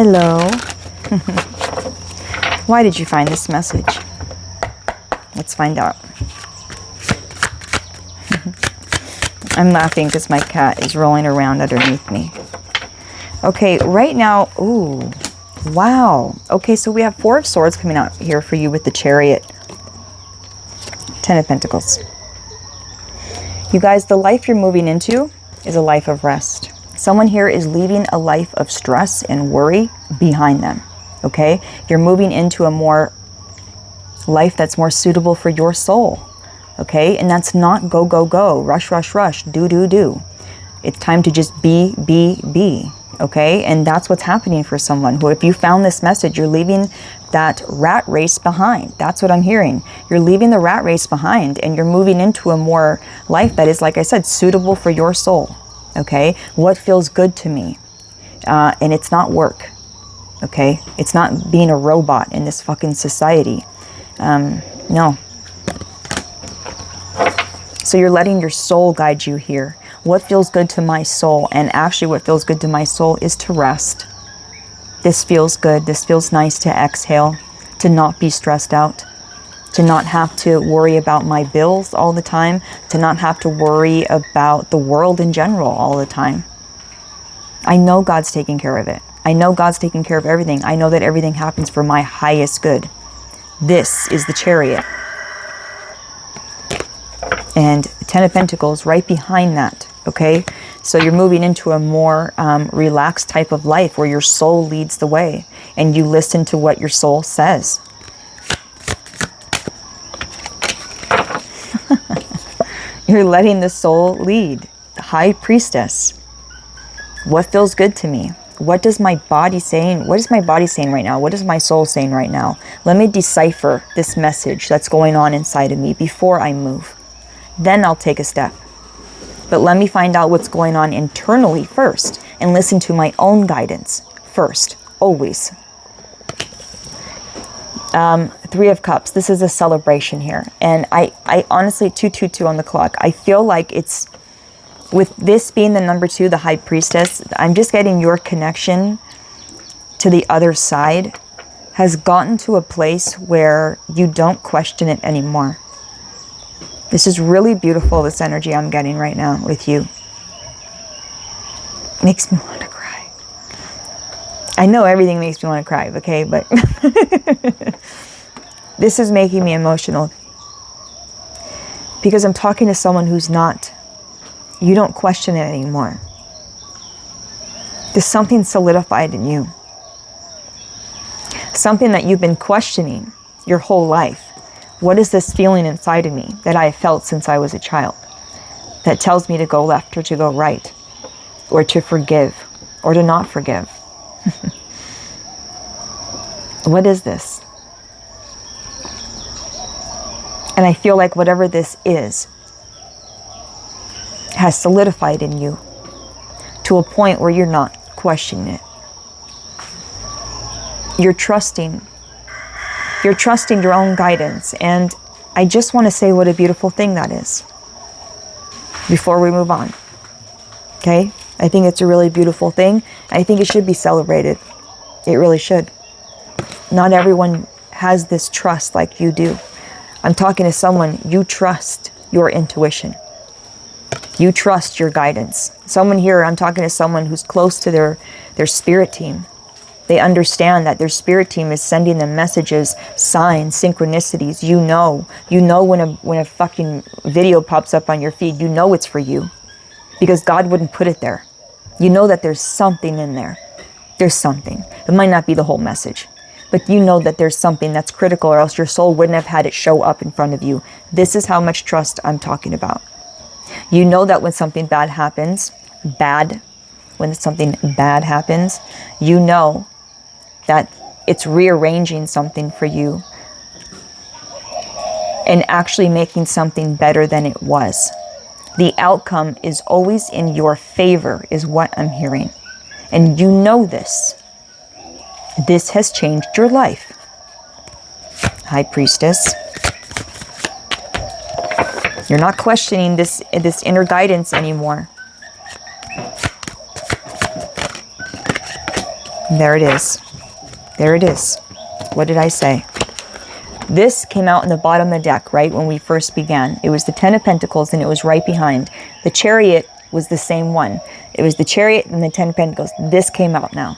Hello. Why did you find this message? Let's find out. I'm laughing because my cat is rolling around underneath me. Okay, right now, ooh, wow. Okay, so we have 4 of Swords coming out here for you with the Chariot. 10 of Pentacles. You guys, the life you're moving into is a life of rest. Someone here is leaving a life of stress and worry behind them, okay? You're moving into a more life that's more suitable for your soul, okay? And that's not go, go, go, rush, rush, rush, do, do, do. It's time to just be, okay? And that's what's happening for someone who, if you found this message, you're leaving that rat race behind. That's what I'm hearing. You're leaving the rat race behind and you're moving into a more life that is, like I said, suitable for your soul, okay? What feels good to me? And it's not work, okay? It's not being a robot in this fucking society. No. So you're letting your soul guide you here. What feels good to my soul? And actually what feels good to my soul is to rest. This feels good. This feels nice to exhale, to not be stressed out, to not have to worry about my bills all the time, to not have to worry about the world in general all the time. I know God's taking care of it. I know God's taking care of everything. I know that everything happens for my highest good. This is the Chariot. And 10 of Pentacles right behind that, okay? So you're moving into a more relaxed type of life where your soul leads the way and you listen to what your soul says. You're letting the soul lead. The High Priestess. What feels good to me? What does my body saying? What is my body saying right now? What is my soul saying right now? Let me decipher this message that's going on inside of me before I move. Then I'll take a step. But let me find out what's going on internally first and listen to my own guidance first, always. 3 of Cups. This is a celebration here. And I honestly, 222 on the clock. I feel like it's, with this being the number 2, the High Priestess, I'm just getting your connection to the other side has gotten to a place where you don't question it anymore. This is really beautiful, this energy I'm getting right now with you. Makes me want to cry. I know everything makes me want to cry, okay? But this is making me emotional. Because I'm talking to someone who's not, you don't question it anymore. There's something solidified in you. Something that you've been questioning your whole life. What is this feeling inside of me that I have felt since I was a child that tells me to go left or to go right or to forgive or to not forgive? What is this? And I feel like whatever this is has solidified in you to a point where you're not questioning it. You're trusting your own guidance. And I just want to say what a beautiful thing that is before we move on. Okay? I think it's a really beautiful thing. I think it should be celebrated. It really should. Not everyone has this trust like you do. I'm talking to someone, you trust your intuition. You trust your guidance. Someone here, I'm talking to someone who's close to their spirit team. They understand that their spirit team is sending them messages, signs, synchronicities. You know when a fucking video pops up on your feed, you know it's for you because God wouldn't put it there. You know that there's something in there. There's something. It might not be the whole message, but you know that there's something that's critical or else your soul wouldn't have had it show up in front of you. This is how much trust I'm talking about. You know that when something bad happens, you know that it's rearranging something for you and actually making something better than it was. The outcome is always in your favor, is what I'm hearing. And you know this. This has changed your life. High Priestess. You're not questioning this inner guidance anymore. There it is. There it is. What did I say? This came out in the bottom of the deck, right, when we first began. It was the Ten of Pentacles, and it was right behind. The Chariot was the same one. It was the Chariot and the Ten of Pentacles. This came out now.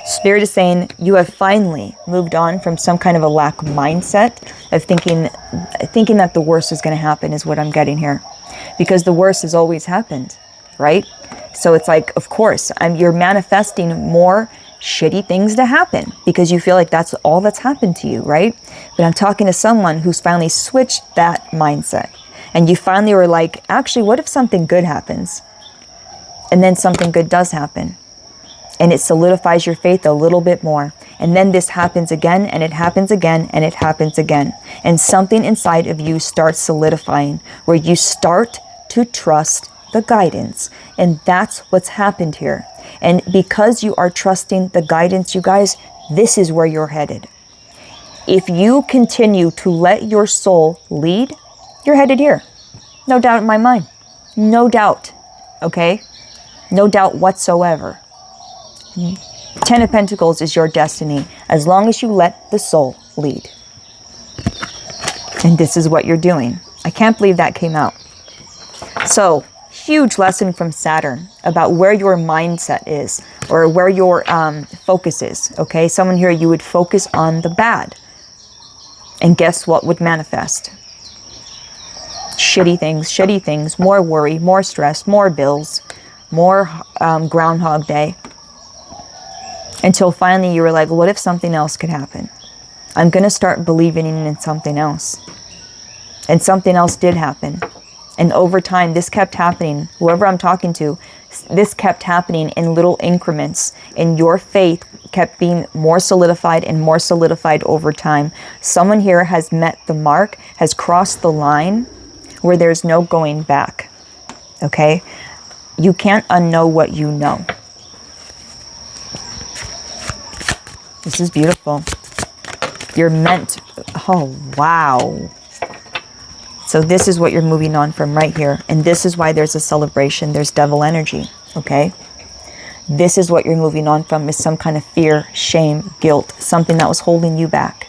Spirit is saying you have finally moved on from some kind of a lack mindset of thinking that the worst is going to happen is what I'm getting here. Because the worst has always happened, right? So it's like, of course, you're manifesting more shitty things to happen because you feel like that's all that's happened to you, right? But I'm talking to someone who's finally switched that mindset. And you finally were like, actually, what if something good happens? And then something good does happen. And it solidifies your faith a little bit more. And then this happens again, and it happens again, and it happens again. And something inside of you starts solidifying, where you start to trust the guidance. And that's what's happened here. And because you are trusting the guidance, you guys, this is where you're headed. If you continue to let your soul lead, you're headed here. No doubt in my mind. No doubt. Okay? No doubt whatsoever. Ten of Pentacles is your destiny as long as you let the soul lead. And this is what you're doing. I can't believe that came out. So, huge lesson from Saturn about where your mindset is or where your focus is. Okay, someone here, you would focus on the bad. And guess what would manifest? Shitty things, more worry, more stress, more bills, more Groundhog Day. Until finally you were like, what if something else could happen? I'm going to start believing in something else. And something else did happen. And over time, this kept happening. Whoever I'm talking to, this kept happening in little increments. And your faith kept being more solidified and more solidified over time. Someone here has met the mark, has crossed the line where there's no going back. Okay? You can't unknow what you know. This is beautiful. You're meant, oh, wow. So this is what you're moving on from right here. And this is why there's a celebration. There's devil energy, okay? This is what you're moving on from, is some kind of fear, shame, guilt, something that was holding you back,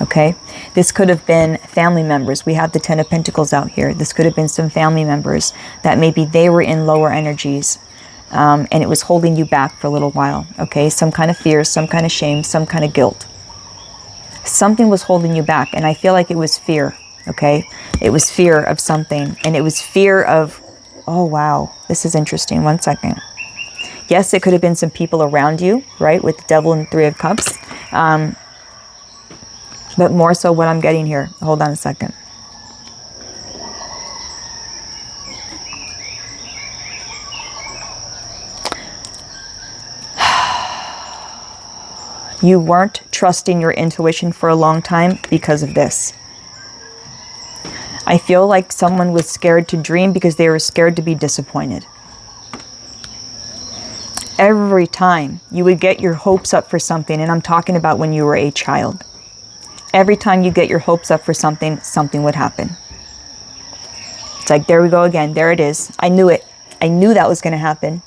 okay? This could have been family members. We have the Ten of Pentacles out here. This could have been some family members that maybe they were in lower energies. And it was holding you back for a little while, okay? Some kind of fear, some kind of shame, some kind of guilt. Something was holding you back, and I feel like it was fear, okay? It was fear of something, and it was fear of, oh, wow, this is interesting. 1 second. Yes, it could have been some people around you, right, with the Devil and Three of Cups. But more so what I'm getting here. Hold on a second. You weren't trusting your intuition for a long time because of this. I feel like someone was scared to dream because they were scared to be disappointed. Every time you would get your hopes up for something, and I'm talking about when you were a child. Every time you get your hopes up for something, something would happen. It's like, there we go again. There it is. I knew it. I knew that was going to happen.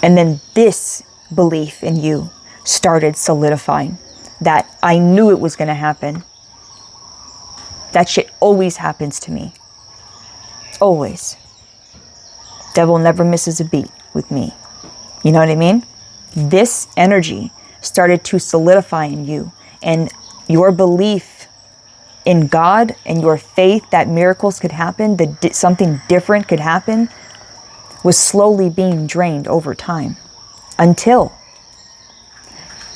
And then this belief in you started solidifying, that I knew it was going to happen. That shit always happens to me. Always. Devil never misses a beat with me. You know what I mean? This energy started to solidify in you, and your belief in God and your faith that miracles could happen, that something different could happen, was slowly being drained over time until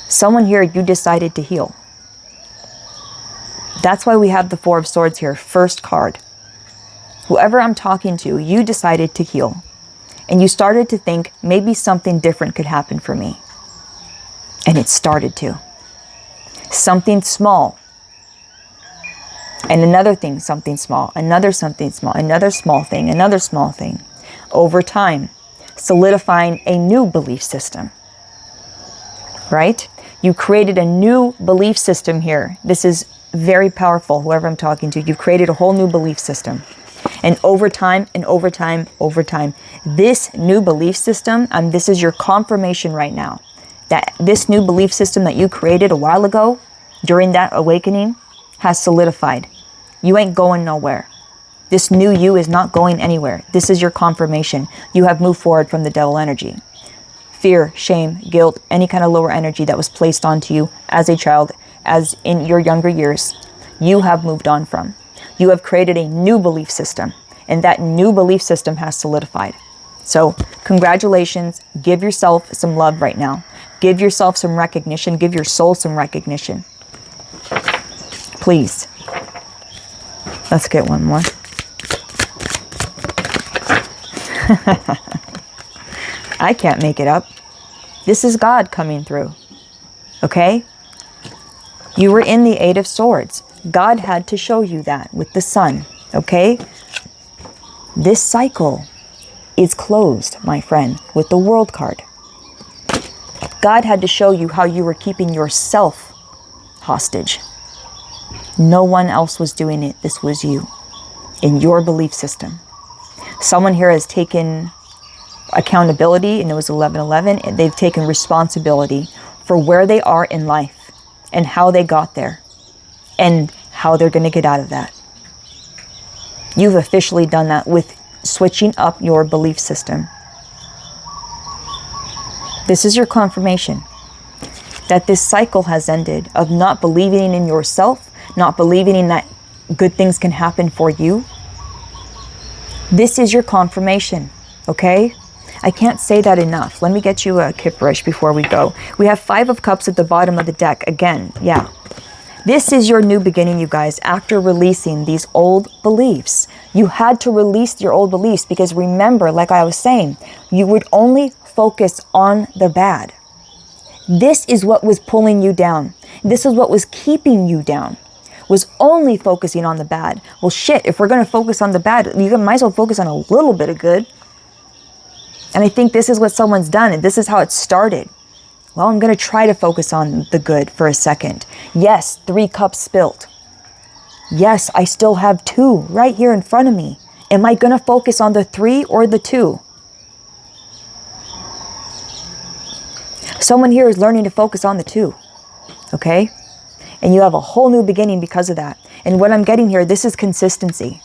someone here, you decided to heal. That's why we have the Four of Swords here, first card. Whoever I'm talking to, you decided to heal. And you started to think, maybe something different could happen for me. And it started to. Something small. And another thing, something small. Another something small. Another small thing. Another small thing. Over time, solidifying a new belief system. Right? You created a new belief system here. This is very powerful, whoever I'm talking to. You've created a whole new belief system. And over time, this new belief system, and this is your confirmation right now, that this new belief system that you created a while ago during that awakening has solidified. You ain't going nowhere. This new you is not going anywhere. This is your confirmation. You have moved forward from the devil energy. Fear, shame, guilt, any kind of lower energy that was placed onto you as a child, as in your younger years, you have moved on from. You have created a new belief system, and that new belief system has solidified. So congratulations. Give yourself some love right now. Give yourself some recognition. Give your soul some recognition. Please. Let's get one more. I can't make it up. This is God coming through. Okay? You were in the Eight of Swords. God had to show you that with the Sun. Okay? This cycle is closed, my friend, with the World card. God had to show you how you were keeping yourself hostage. No one else was doing it. This was you, in your belief system. Someone here has taken accountability, and it was 11/11, and they've taken responsibility for where they are in life and how they got there and how they're going to get out of that. You've officially done that with switching up your belief system. This is your confirmation that this cycle has ended of not believing in yourself, not believing in that good things can happen for you. This is your confirmation, okay? I can't say that enough. Let me get you a Kipperish before we go. We have 5 of Cups at the bottom of the deck. Again, yeah. This is your new beginning, you guys, after releasing these old beliefs. You had to release your old beliefs because remember, like I was saying, you would only focus on the bad. This is what was pulling you down. This is what was keeping you down, was only focusing on the bad. Well, shit, if we're going to focus on the bad, you might as well focus on a little bit of good. And I think this is what someone's done, and this is how it started. Well, I'm going to try to focus on the good for a second. Yes, 3 cups spilt. Yes, I still have 2 right here in front of me. Am I going to focus on the 3 or the 2? Someone here is learning to focus on the 2. Okay? And you have a whole new beginning because of that. And what I'm getting here, this is consistency.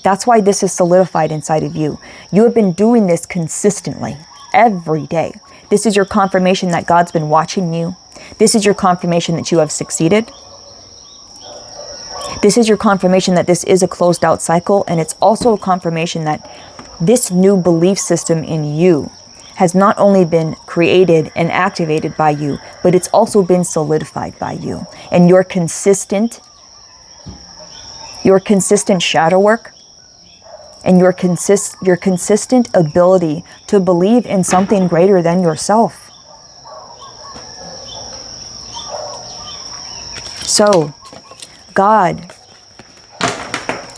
That's why this is solidified inside of you. You have been doing this consistently every day. This is your confirmation that God's been watching you. This is your confirmation that you have succeeded. This is your confirmation that this is a closed out cycle. And it's also a confirmation that this new belief system in you has not only been created and activated by you, but it's also been solidified by you. And your consistent shadow work and your consistent ability to believe in something greater than yourself. So, God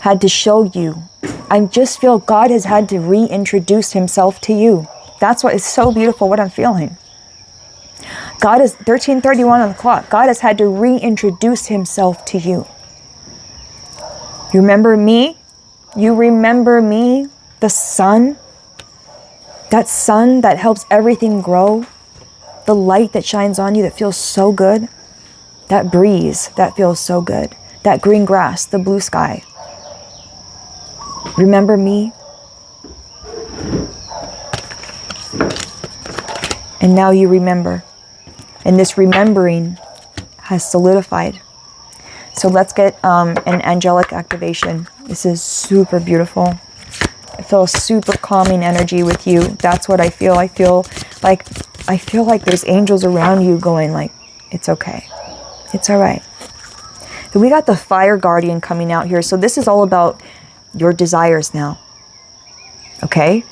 had to show you. I just feel God has had to reintroduce himself to you. That's what is so beautiful, what I'm feeling. God is 13:31 on the clock. God has had to reintroduce himself to you. You remember me? You remember me? The sun? That sun that helps everything grow? The light that shines on you that feels so good? That breeze that feels so good? That green grass, the blue sky? Remember me? And now you remember. And this remembering has solidified. So let's get an angelic activation. This is super beautiful. I feel a super calming energy with you. That's what I feel. I feel like there's angels around you going like, it's okay. It's all right. We got the fire guardian coming out here. So this is all about your desires now. Okay?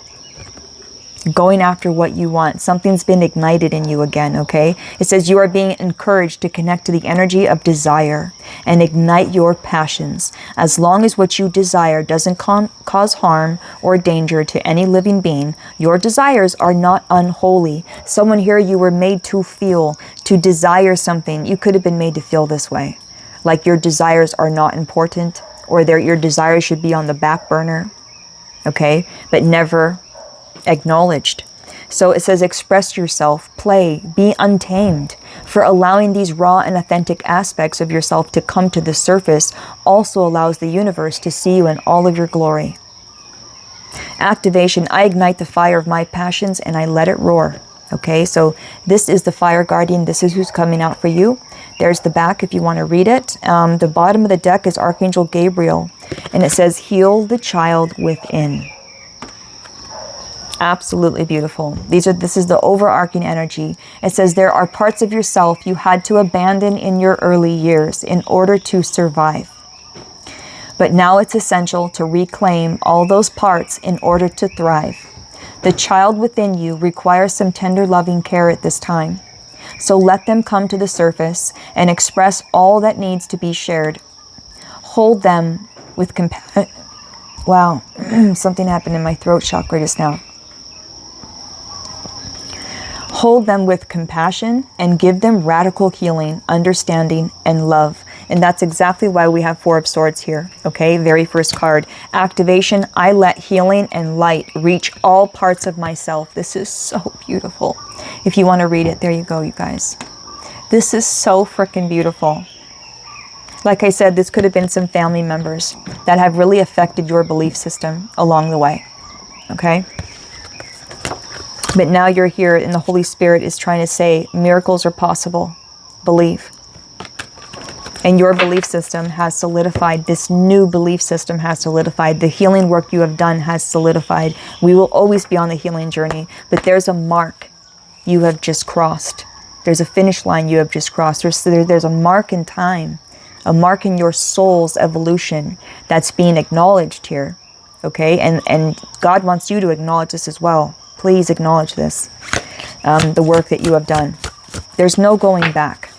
Going after what you want. Something's been ignited in you again, okay? It says you are being encouraged to connect to the energy of desire and ignite your passions. As long as what you desire doesn't cause harm or danger to any living being, your desires are not unholy. Someone here, you were made to feel, to desire something. You could have been made to feel this way. Like your desires are not important, or your desires should be on the back burner. okay, but never acknowledged. So it says, express yourself, play, be untamed. For allowing these raw and authentic aspects of yourself to come to the surface also allows the universe to see you in all of your glory. Activation, I ignite the fire of my passions and I let it roar. Okay, so this is the fire guardian. This is who's coming out for you. There's the back if you want to read it. The bottom of the deck is Archangel Gabriel, and it says, heal the child within. Absolutely beautiful. This is the overarching energy. It says there are parts of yourself you had to abandon in your early years in order to survive. But now it's essential to reclaim all those parts in order to thrive. The child within you requires some tender, loving care at this time. So let them come to the surface and express all that needs to be shared. Hold them with compassion. Wow, something happened in my throat chakra just now. Hold them with compassion and give them radical healing, understanding, and love. And that's exactly why we have Four of Swords here. Okay, very first card. Activation, I let healing and light reach all parts of myself. This is so beautiful. If you want to read it, there you go, you guys. This is so freaking beautiful. Like I said, this could have been some family members that have really affected your belief system along the way. Okay? But now you're here and the Holy Spirit is trying to say miracles are possible. Believe. And your belief system has solidified. This new belief system has solidified. The healing work you have done has solidified. We will always be on the healing journey. But there's a mark you have just crossed. There's a finish line you have just crossed. There's a mark in time. A mark in your soul's evolution that's being acknowledged here. Okay? And God wants you to acknowledge this as well. Please acknowledge this, the work that you have done. There's no going back.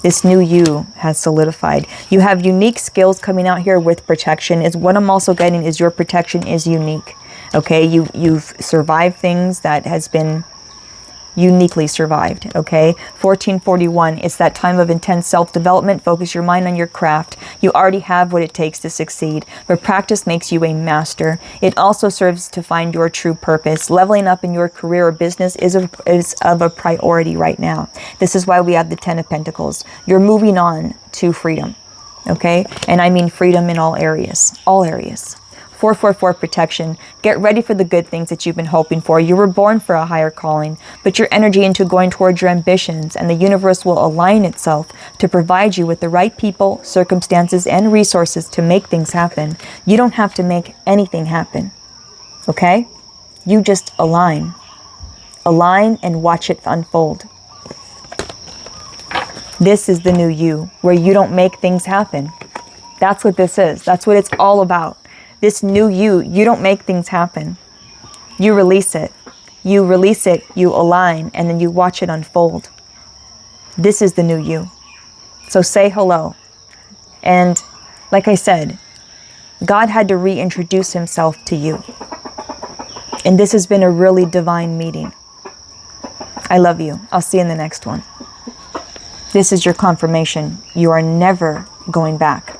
This new you has solidified. You have unique skills coming out here with protection. Is what I'm also getting is your protection is unique. Okay, you've survived things that has been uniquely survived. Okay, 1441, it's that time of intense self-development. Focus your mind on your craft. You already have what it takes to succeed, but practice makes you a master. It also serves to find your true purpose. Leveling up in your career or business is of a priority right now. This is why we have the 10 of Pentacles. You're moving on to freedom. Okay, and I mean freedom in all areas. All areas. 444 protection. Get ready for the good things that you've been hoping for. You were born for a higher calling. Put your energy into going towards your ambitions, and the universe will align itself to provide you with the right people, circumstances, and resources to make things happen. You don't have to make anything happen. Okay? You just align. Align and watch it unfold. This is the new you, where you don't make things happen. That's what this is. That's what it's all about. This new you, you don't make things happen. You release it. You release it, you align, and then you watch it unfold. This is the new you. So say hello. And like I said, God had to reintroduce himself to you. And this has been a really divine meeting. I love you. I'll see you in the next one. This is your confirmation. You are never going back.